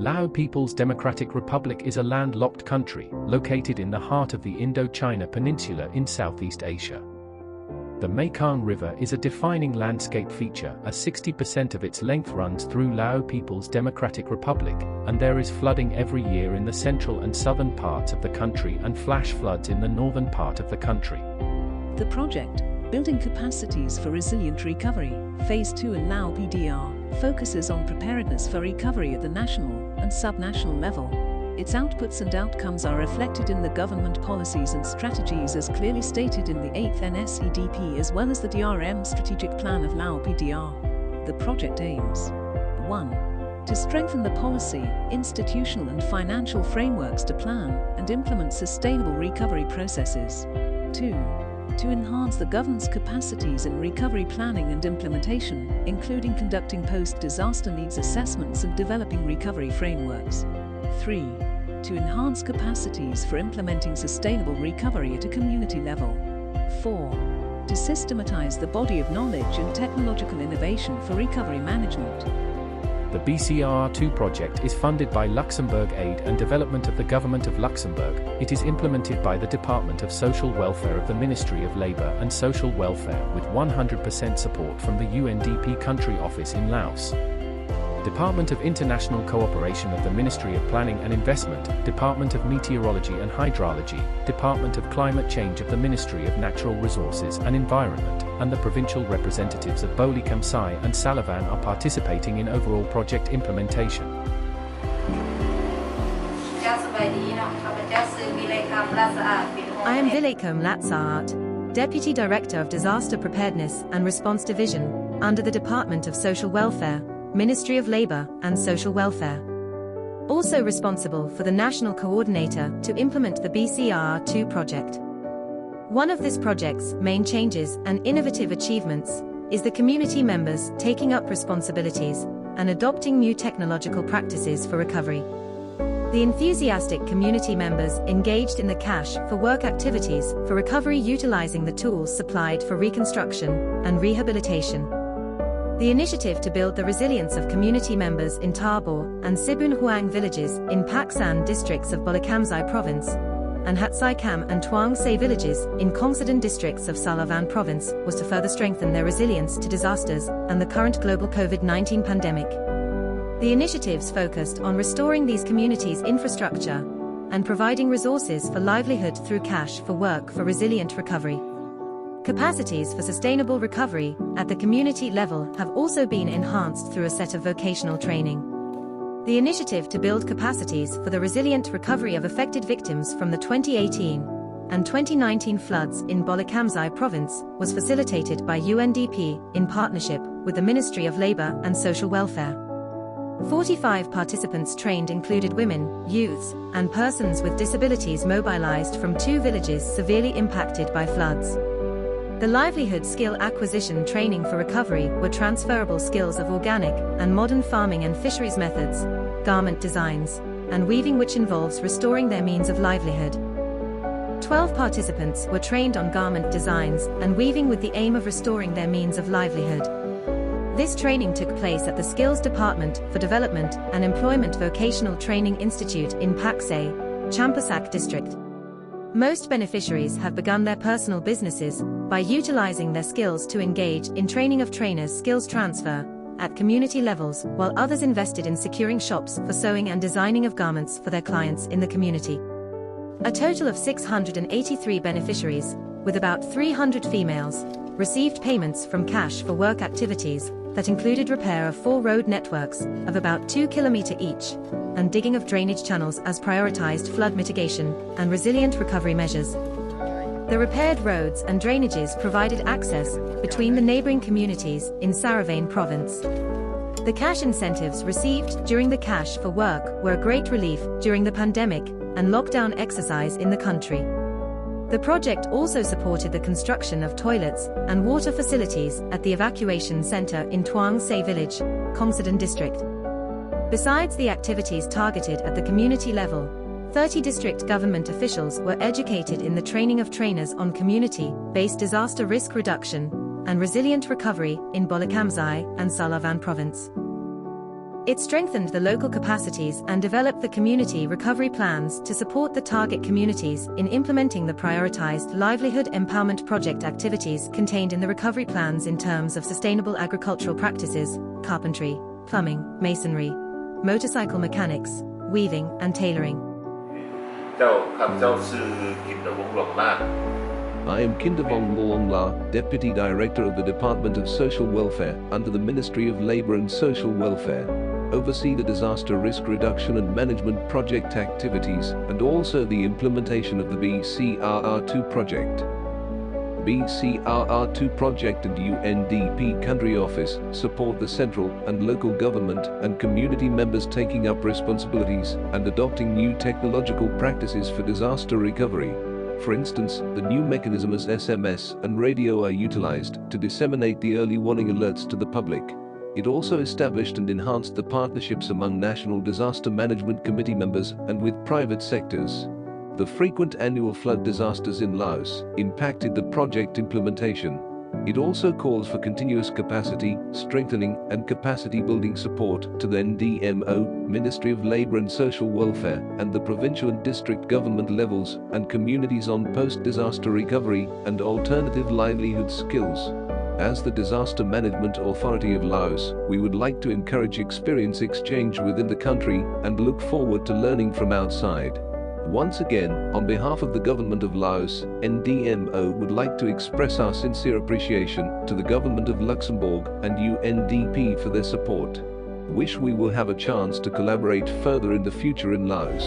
Lao People's Democratic Republic is a landlocked country, located in the heart of the Indochina Peninsula in Southeast Asia. The Mekong River is a defining landscape feature, as 60% of its length runs through Lao People's Democratic Republic, and there is flooding every year in the central and southern parts of the country and flash floods in the northern part of the country. The project, Building Capacities for Resilient Recovery, Phase 2 in Lao PDR, focuses on preparedness for recovery at the national and subnational level. Its outputs and outcomes are reflected in the government policies and strategies as clearly stated in the 8th NSEDP as well as the DRM Strategic Plan of Lao PDR. The project aims 1. To strengthen the policy, institutional and financial frameworks to plan and implement sustainable recovery processes. 2. To enhance the government's capacities in recovery planning and implementation, including conducting post-disaster needs assessments and developing recovery frameworks. 3. To enhance capacities for implementing sustainable recovery at a community level. 4. To systematize the body of knowledge and technological innovation for recovery management. The BCRRII project is funded by Luxembourg AID and Development of the Government of Luxembourg. It is implemented by the Department of Social Welfare of the Ministry of Labour and Social Welfare with 100% support from the UNDP Country Office in Laos. Department of International Cooperation of the Ministry of Planning and Investment, Department of Meteorology and Hydrology, Department of Climate Change of the Ministry of Natural Resources and Environment, and the provincial representatives of Boli Kamsai and Salavan are participating in overall project implementation. I am Vilaykom Latsaart, Deputy Director of Disaster Preparedness and Response Division, under the Department of Social Welfare, Ministry of Labour and Social Welfare. Also responsible for the National Coordinator to implement the BCRRII project. One of this project's main changes and innovative achievements is the community members taking up responsibilities and adopting new technological practices for recovery. The enthusiastic community members engaged in the cash for work activities for recovery utilizing the tools supplied for reconstruction and rehabilitation. The initiative to build the resilience of community members in Tabor and Sibun Huang villages in Paksan districts of Bolakamsai province, and Hatsai Kam and Tuang Se villages in Kongsadan districts of Salavan province was to further strengthen their resilience to disasters and the current global COVID-19 pandemic. The initiatives focused on restoring these communities' infrastructure and providing resources for livelihood through cash for work for resilient recovery. Capacities for sustainable recovery at the community level have also been enhanced through a set of vocational training. The initiative to build capacities for the resilient recovery of affected victims from the 2018 and 2019 floods in Bolakamsai province was facilitated by UNDP in partnership with the Ministry of Labour and Social Welfare. 45 participants trained included women, youths, and persons with disabilities mobilized from 2 villages severely impacted by floods. The livelihood skill acquisition training for recovery were transferable skills of organic and modern farming and fisheries methods, garment designs, and weaving, which involves restoring their means of livelihood. 12 participants were trained on garment designs and weaving with the aim of restoring their means of livelihood. This training took place at the Skills Department for Development and Employment Vocational Training Institute in Paksay, Champasak district. Most beneficiaries have begun their personal businesses by utilizing their skills to engage in training of trainers' skills transfer at community levels, while others invested in securing shops for sewing and designing of garments for their clients in the community. A total of 683 beneficiaries, with about 300 females, received payments from cash for work activities that included repair of 4 road networks of about 2 km each, and digging of drainage channels as prioritized flood mitigation and resilient recovery measures. The repaired roads and drainages provided access between the neighboring communities in Saravane province. The cash incentives received during the cash for work were a great relief during the pandemic and lockdown exercise in the country. The project also supported the construction of toilets and water facilities at the evacuation center in Tuang Se village, Kongsadan district. Besides the activities targeted at the community level, 30 district government officials were educated in the training of trainers on community-based disaster risk reduction and resilient recovery in Bolakamsai and Salavan province. It strengthened the local capacities and developed the community recovery plans to support the target communities in implementing the prioritized livelihood empowerment project activities contained in the recovery plans in terms of sustainable agricultural practices, carpentry, plumbing, masonry, motorcycle mechanics, weaving, and tailoring. I am Kindervong Luongla, Deputy Director of the Department of Social Welfare under the Ministry of Labour and Social Welfare. Oversee the disaster risk reduction and management project activities and also the implementation of the BCRRII project. BCRRII project and UNDP country office support the central and local government and community members taking up responsibilities and adopting new technological practices for disaster recovery. For instance, the new mechanism as SMS and radio are utilized to disseminate the early warning alerts to the public. It also established and enhanced the partnerships among National Disaster Management Committee members and with private sectors. The frequent annual flood disasters in Laos impacted the project implementation. It also calls for continuous capacity strengthening and capacity building support to the NDMO, Ministry of Labour and Social Welfare, and the provincial and district government levels and communities on post-disaster recovery and alternative livelihood skills. As the Disaster Management Authority of Laos, we would like to encourage experience exchange within the country and look forward to learning from outside. Once again, on behalf of the Government of Laos, NDMO would like to express our sincere appreciation to the Government of Luxembourg and UNDP for their support. Wish we will have a chance to collaborate further in the future in Laos.